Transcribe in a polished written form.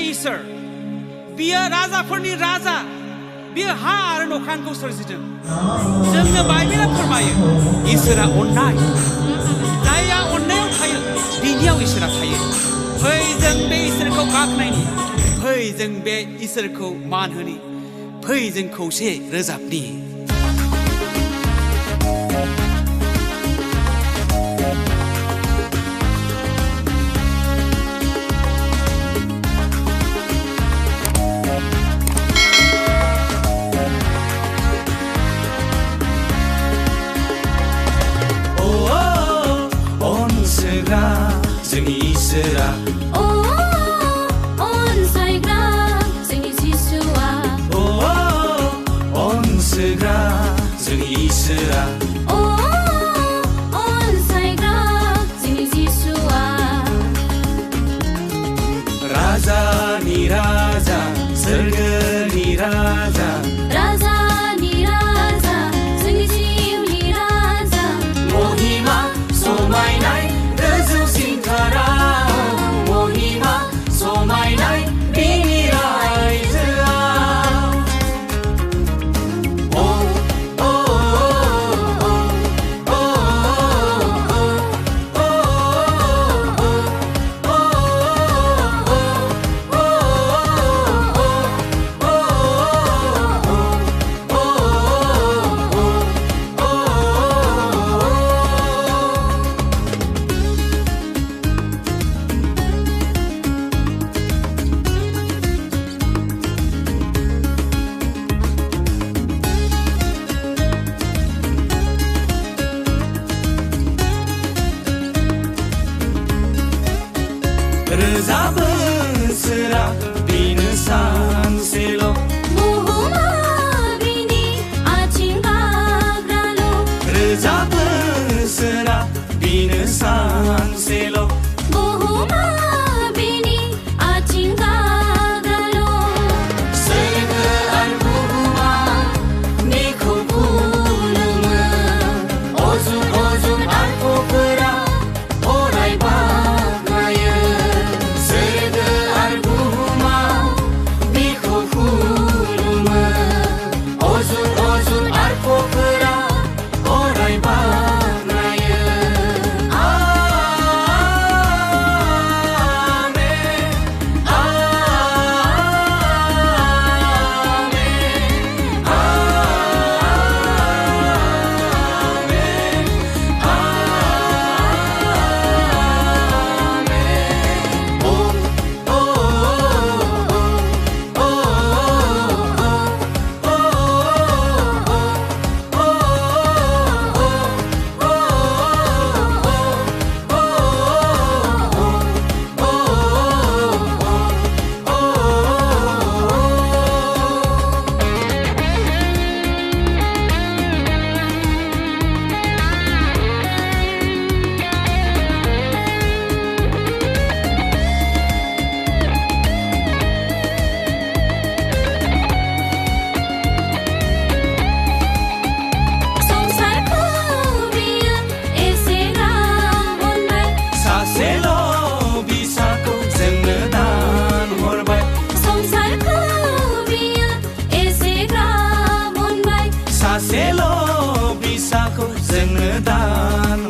इसोर बियो राजाफोरनि राजा बियो हा आरो नख्रांखौ सोरजिदों जोंनो बाइबेला फोरमायो इसोरा अननाय जायहा अननायाव थायो बिनियाव इसोरा थायो फै जों बे इसोरखौ गाबनायनि फै जों बे इसोरखौ मान होनि फै जों खौसे रोजाबनि जोंनि इसोरा अनसायग्रा जोंनि जिसुआ अनसायग्रा जोंनि इसोरा अनसायग्रा जोंनि जिसुआ राजानि राजा सोरगोनि राजा राजानि राजा जोंनि जिउनि राजा महिमा समायनाय महिमा समायनाय बिनि रायजोआ रोजाबो सोरा बेनो सानसेल' बुहुमा बिनि आथिं गाग्राल' रोजाबो सोरा बेनो सानसेल' बुहुमा बिनि आथिं गाग्राल' सोरगो आरो बुहुमा बिखौ खुलुमो अजुन अजुन आरफोरा अरायबा सासेल' बिसाखौ जोंनो दान